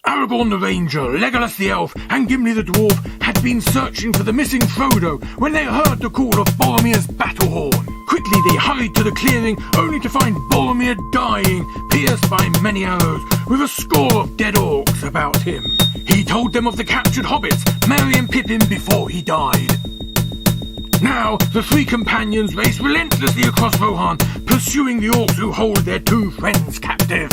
Aragorn the Ranger, Legolas the Elf, and Gimli the Dwarf had been searching for the missing Frodo when they heard the call of Boromir's battle horn. Quickly they hurried to the clearing, only to find Boromir dying, pierced by many arrows, with a score of dead orcs about him. He told them of the captured hobbits, Merry and Pippin, before he died. Now, the three companions race relentlessly across Rohan, pursuing the orcs who hold their two friends captive.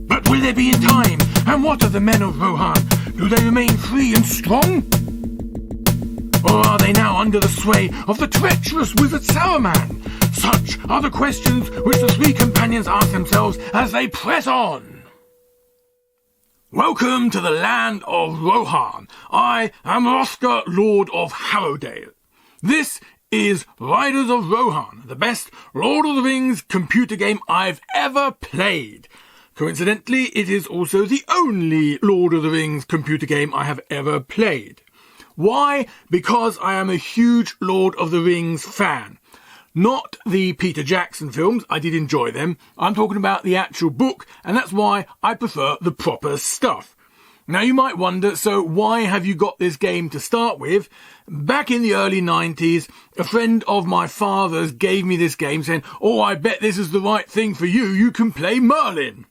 But will they be in time? And what of the men of Rohan? Do they remain free and strong? Or are they now under the sway of the treacherous wizard Saruman? Such are the questions which the three companions ask themselves as they press on. Welcome to the land of Rohan. I am Hrothgar, Lord of Harrowdale. This is Riders of Rohan, the best Lord of the Rings computer game I've ever played. Coincidentally, it is also the only Lord of the Rings computer game I have ever played. Why? Because I am a huge Lord of the Rings fan. Not the Peter Jackson films, I did enjoy them. I'm talking about the actual book, and that's why I prefer the proper stuff. Now you might wonder, so why have you got this game to start with? Back in the early 90s, a friend of my father's gave me this game saying, "Oh, I bet this is the right thing for you, you can play Merlin."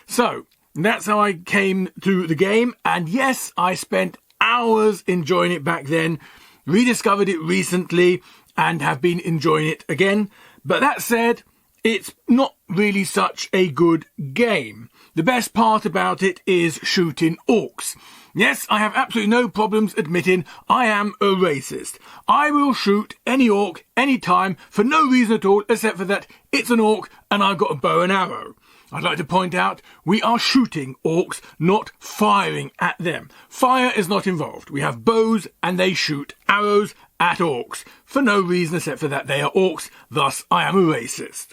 So, that's how I came to the game, and yes, I spent hours enjoying it back then, rediscovered it recently, and have been enjoying it again. But that said, it's not really such a good game. The best part about it is shooting orcs. Yes, I have absolutely no problems admitting I am a racist. I will shoot any orc, anytime, for no reason at all, except for that it's an orc and I've got a bow and arrow. I'd like to point out, we are shooting orcs, not firing at them. Fire is not involved. We have bows and they shoot arrows at orcs, for no reason except for that they are orcs, thus I am a racist.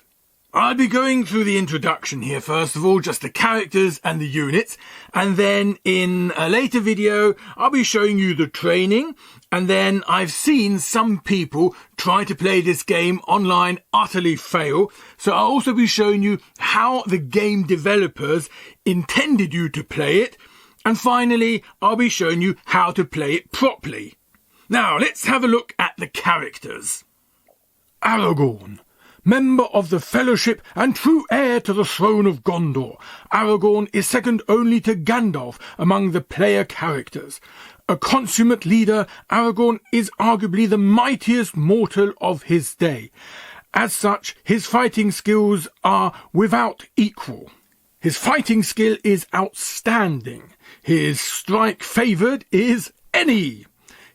I'll be going through the introduction here first of all, just the characters and the units, and then in a later video I'll be showing you the training, and then I've seen some people try to play this game online utterly fail, so I'll also be showing you how the game developers intended you to play it, and finally I'll be showing you how to play it properly. Now let's have a look at the characters. Aragorn. Member of the Fellowship and true heir to the throne of Gondor, Aragorn is second only to Gandalf among the player characters. A consummate leader, Aragorn is arguably the mightiest mortal of his day. As such, his fighting skills are without equal. His fighting skill is outstanding. His strike favoured is any.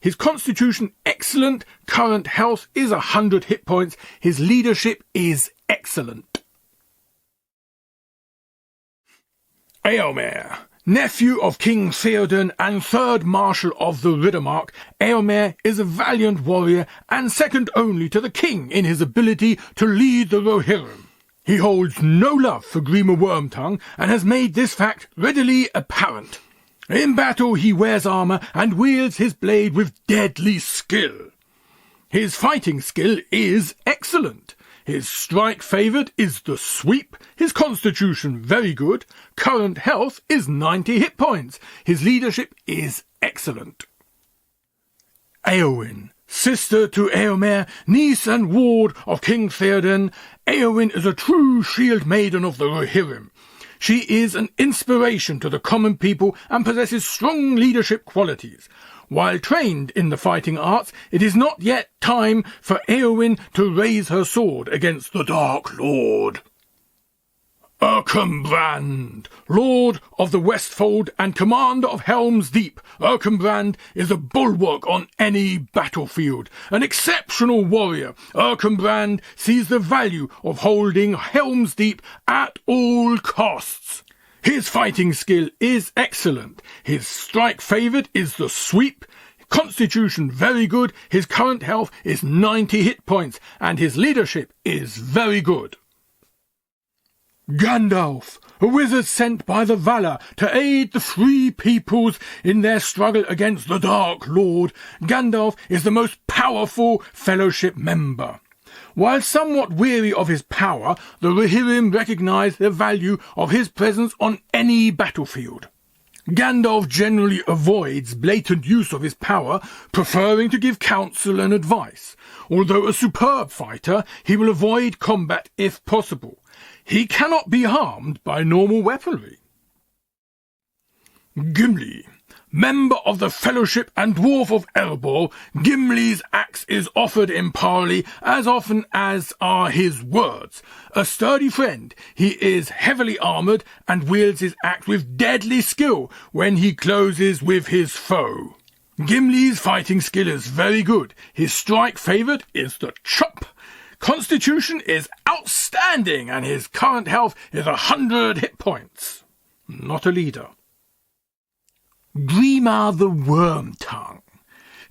His constitution excellent, current health is 100 hit points, his leadership is excellent. Eomer. Nephew of King Theoden and third Marshal of the Riddermark, Eomer is a valiant warrior and second only to the king in his ability to lead the Rohirrim. He holds no love for Grima Wormtongue and has made this fact readily apparent. In battle he wears armour and wields his blade with deadly skill. His fighting skill is excellent. His strike favoured is the sweep, his constitution very good, current health is 90 hit points, his leadership is excellent. Éowyn. Sister to Éomer, niece and ward of King Theoden, Éowyn is a true shield maiden of the Rohirrim. She is an inspiration to the common people and possesses strong leadership qualities. While trained in the fighting arts, it is not yet time for Éowyn to raise her sword against the Dark Lord. Erkenbrand, Lord of the Westfold and Commander of Helm's Deep. Erkenbrand is a bulwark on any battlefield. An exceptional warrior, Erkenbrand sees the value of holding Helm's Deep at all costs. His fighting skill is excellent. His strike favoured is the sweep. Constitution very good. His current health is 90 hit points, and his leadership is very good. Gandalf, a wizard sent by the Valar to aid the free peoples in their struggle against the Dark Lord. Gandalf is the most powerful Fellowship member. While somewhat weary of his power, the Rohirrim recognise the value of his presence on any battlefield. Gandalf generally avoids blatant use of his power, preferring to give counsel and advice. Although a superb fighter, he will avoid combat if possible. He cannot be harmed by normal weaponry. Gimli, member of the Fellowship and Dwarf of Erebor, Gimli's axe is offered in parley as often as are his words. A sturdy friend, he is heavily armoured and wields his axe with deadly skill when he closes with his foe. Gimli's fighting skill is very good. His strike favoured is the chop. Constitution is outstanding, and his current health is 100 hit points. Not a leader. Grima the Wormtongue.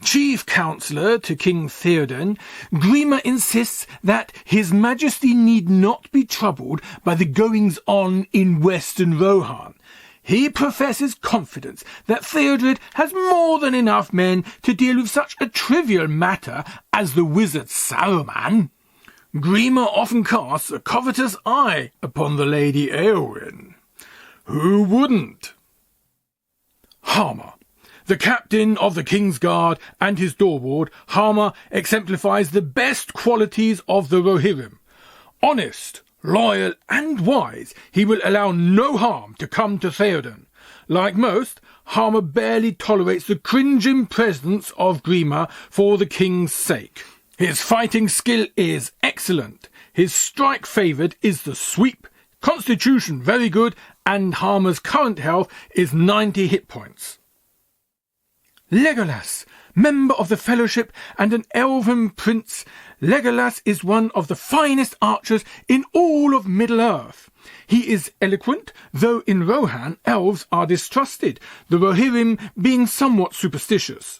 Chief Counsellor to King Theoden, Grima insists that His Majesty need not be troubled by the goings-on in Western Rohan. He professes confidence that Theodred has more than enough men to deal with such a trivial matter as the wizard Saruman. Grima often casts a covetous eye upon the Lady Éowyn. Who wouldn't? Harma. The captain of the King's Guard and his doorward, Harma exemplifies the best qualities of the Rohirrim. Honest, loyal and wise, he will allow no harm to come to Theoden. Like most, Harma barely tolerates the cringing presence of Grima for the king's sake. His fighting skill is excellent. His strike favoured is the sweep. Constitution very good, and Harma's current health is 90 hit points. Legolas, member of the Fellowship and an elven prince. Legolas is one of the finest archers in all of Middle-earth. He is eloquent, though in Rohan elves are distrusted, the Rohirrim being somewhat superstitious.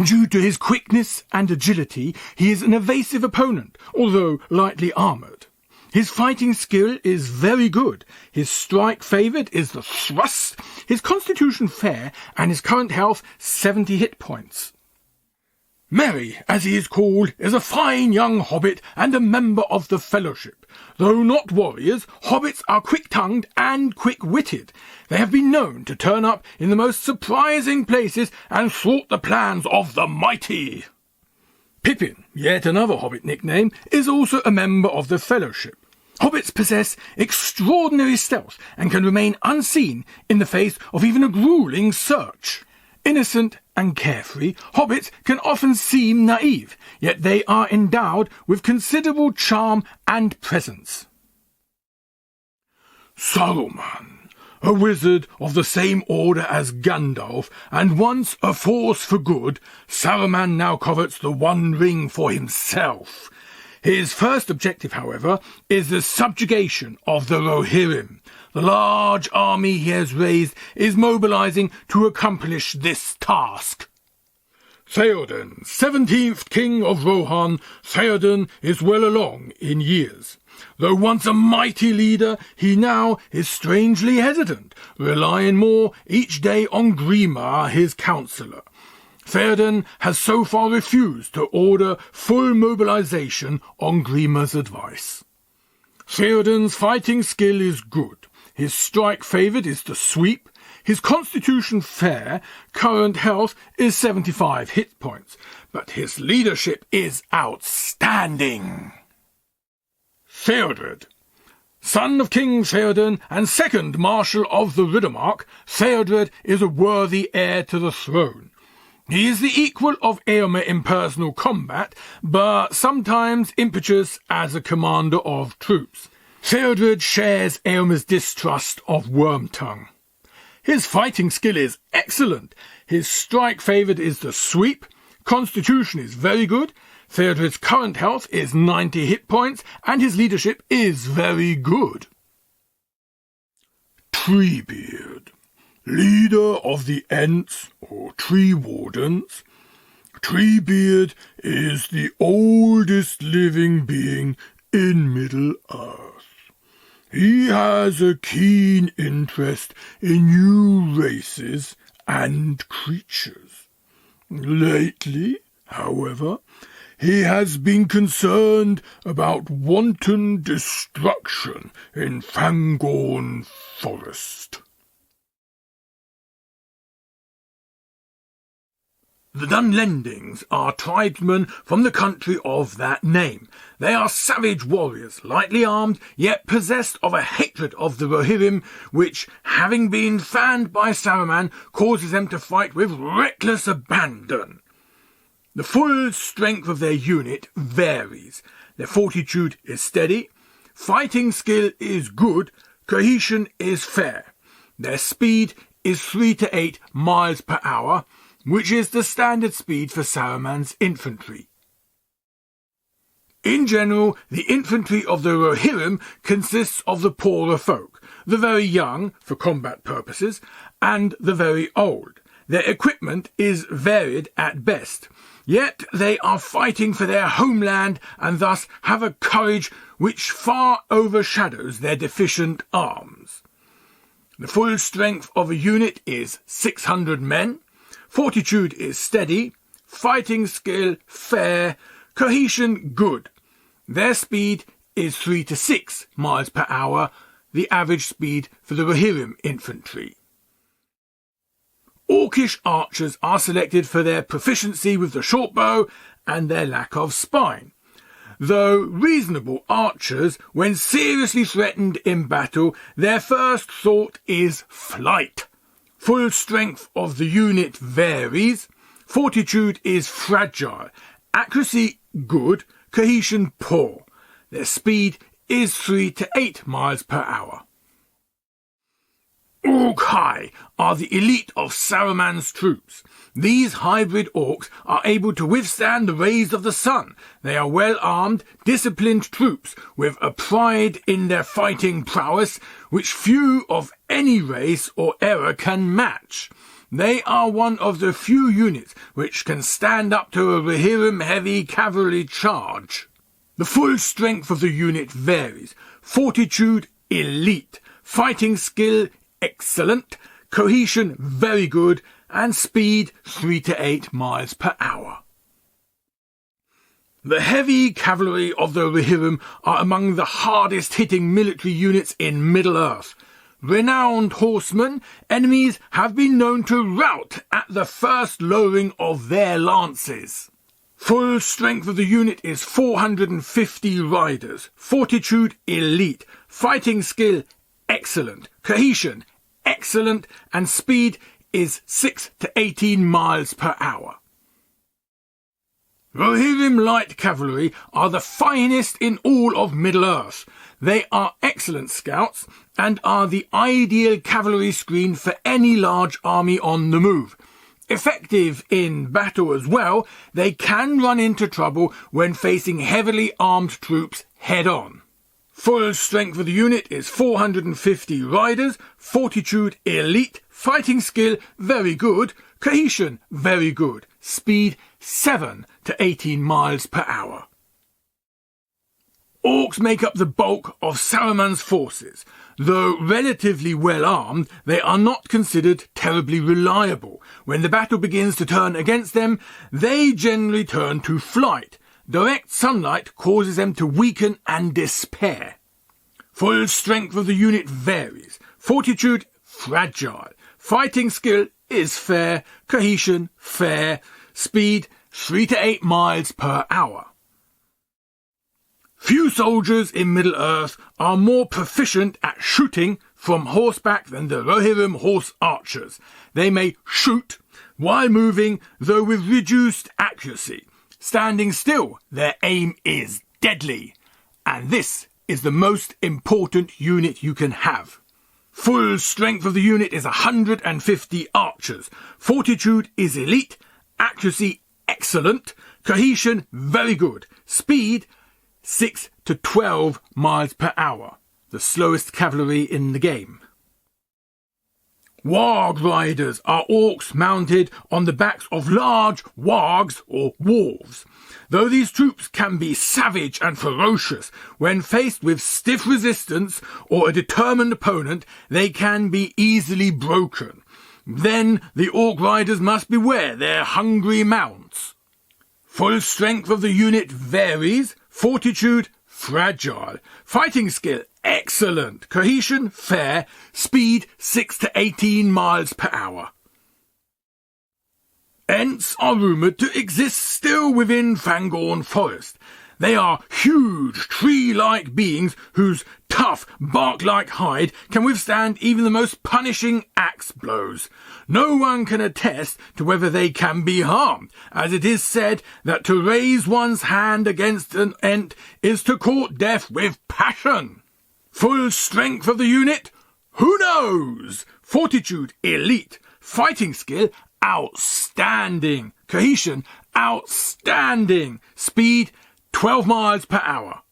Due to his quickness and agility, he is an evasive opponent, although lightly armoured. His fighting skill is very good. His strike favoured is the thrust, his constitution fair, and his current health 70 hit points. Merry, as he is called, is a fine young hobbit and a member of the Fellowship. Though not warriors, hobbits are quick-tongued and quick-witted. They have been known to turn up in the most surprising places and thwart the plans of the mighty. Pippin, yet another hobbit nickname, is also a member of the Fellowship. Hobbits possess extraordinary stealth and can remain unseen in the face of even a grueling search. Innocent and carefree, hobbits can often seem naive, yet they are endowed with considerable charm and presence. Saruman, a wizard of the same order as Gandalf, and once a force for good, Saruman now covets the One Ring for himself. His first objective, however, is the subjugation of the Rohirrim. The large army he has raised is mobilizing to accomplish this task. Theoden, 17th King of Rohan, Theoden is well along in years. Though once a mighty leader, he now is strangely hesitant, relying more each day on Grima, his counsellor. Theoden has so far refused to order full mobilization on Grima's advice. Theoden's fighting skill is good. His strike favoured is the sweep. His constitution fair, current health is 75 hit points, but his leadership is outstanding. Theodred, Son of King Theoden and second Marshal of the Riddermark, Theodred is a worthy heir to the throne. He is the equal of Eomer in personal combat, but sometimes impetuous as a commander of troops. Theodred shares Eomer's distrust of Wormtongue. His fighting skill is excellent. His strike favoured is the sweep. Constitution is very good. Theodred's current health is 90 hit points, and his leadership is very good. Treebeard, leader of the Ents, or Tree Wardens. Treebeard is the oldest living being in Middle-earth. He has a keen interest in new races and creatures. Lately, however, he has been concerned about wanton destruction in Fangorn Forest. The Dunlendings are tribesmen from the country of that name. They are savage warriors, lightly armed, yet possessed of a hatred of the Rohirrim, which, having been fanned by Saruman, causes them to fight with reckless abandon. The full strength of their unit varies. Their fortitude is steady, fighting skill is good, cohesion is fair. Their speed is 3 to 8 miles per hour, which is the standard speed for Saruman's infantry. In general, the infantry of the Rohirrim consists of the poorer folk, the very young, for combat purposes, and the very old. Their equipment is varied at best, yet they are fighting for their homeland and thus have a courage which far overshadows their deficient arms. The full strength of a unit is 600 men, fortitude is steady, fighting skill fair, cohesion good. Their speed is 3 to 6 miles per hour, the average speed for the Rohirrim infantry. Orcish archers are selected for their proficiency with the short bow and their lack of spine. Though reasonable archers, when seriously threatened in battle, their first thought is flight. Full strength of the unit varies. Fortitude is fragile. Accuracy good. Cohesion poor. Their speed is 3 to 8 miles per hour. Orc-hai are the elite of Saruman's troops. These hybrid orcs are able to withstand the rays of the sun. They are well-armed, disciplined troops with a pride in their fighting prowess which few of any race or era can match. They are one of the few units which can stand up to a Rohirrim heavy cavalry charge. The full strength of the unit varies. Fortitude elite, fighting skill excellent, cohesion very good, and speed 3 to 8 miles per hour. The heavy cavalry of the Rohirrim are among the hardest-hitting military units in Middle-earth. Renowned horsemen, enemies have been known to rout at the first lowering of their lances. Full strength of the unit is 450 riders, fortitude elite, fighting skill excellent, cohesion excellent, and speed is 6 to 18 miles per hour. Rohirrim light cavalry are the finest in all of Middle-earth. They are excellent scouts and are the ideal cavalry screen for any large army on the move. Effective in battle as well, they can run into trouble when facing heavily armed troops head-on. Full strength of the unit is 450 riders, fortitude elite, fighting skill very good, cohesion very good, speed 7 to 18 miles per hour. Orcs make up the bulk of Saruman's forces. Though relatively well armed, they are not considered terribly reliable. When the battle begins to turn against them, they generally turn to flight. Direct sunlight causes them to weaken and despair. Full strength of the unit varies. Fortitude fragile. Fighting skill is fair. Cohesion fair. Speed 3 to 8 miles per hour. Few soldiers in Middle-earth are more proficient at shooting from horseback than the Rohirrim horse archers. They may shoot while moving, though with reduced accuracy. Standing still, their aim is deadly. And this is the most important unit you can have. Full strength of the unit is 150 archers. Fortitude is elite. Accuracy excellent. Cohesion very good. Speed 6 to 12 miles per hour. The slowest cavalry in the game. Warg riders are orcs mounted on the backs of large wargs or wolves. Though these troops can be savage and ferocious, when faced with stiff resistance or a determined opponent, they can be easily broken. Then the orc riders must beware their hungry mounts. Full strength of the unit varies. Fortitude fragile. Fighting skill excellent. Cohesion fair. Speed 6 to 18 miles per hour. Ents are rumoured to exist still within Fangorn Forest. They are huge, tree-like beings whose tough, bark-like hide can withstand even the most punishing axe blows. No one can attest to whether they can be harmed, as it is said that to raise one's hand against an Ent is to court death with passion. Full strength of the unit? Who knows? Fortitude elite. Fighting skill outstanding. Cohesion outstanding. Speed 12 miles per hour.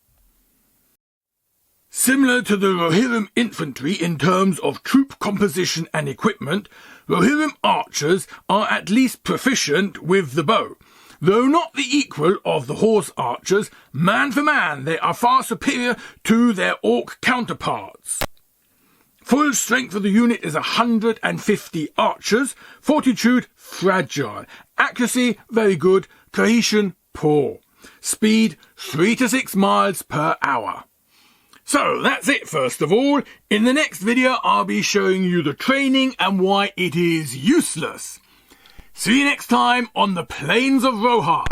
Similar to the Rohirrim infantry in terms of troop composition and equipment, Rohirrim archers are at least proficient with the bow. Though not the equal of the horse archers, man for man they are far superior to their orc counterparts. Full strength of the unit is 150 archers. Fortitude fragile. Accuracy very good. Cohesion poor. Speed 3 to 6 miles per hour. So that's it first of all. In the next video I'll be showing you the training and why it is useless. See you next time on the Plains of Rohan.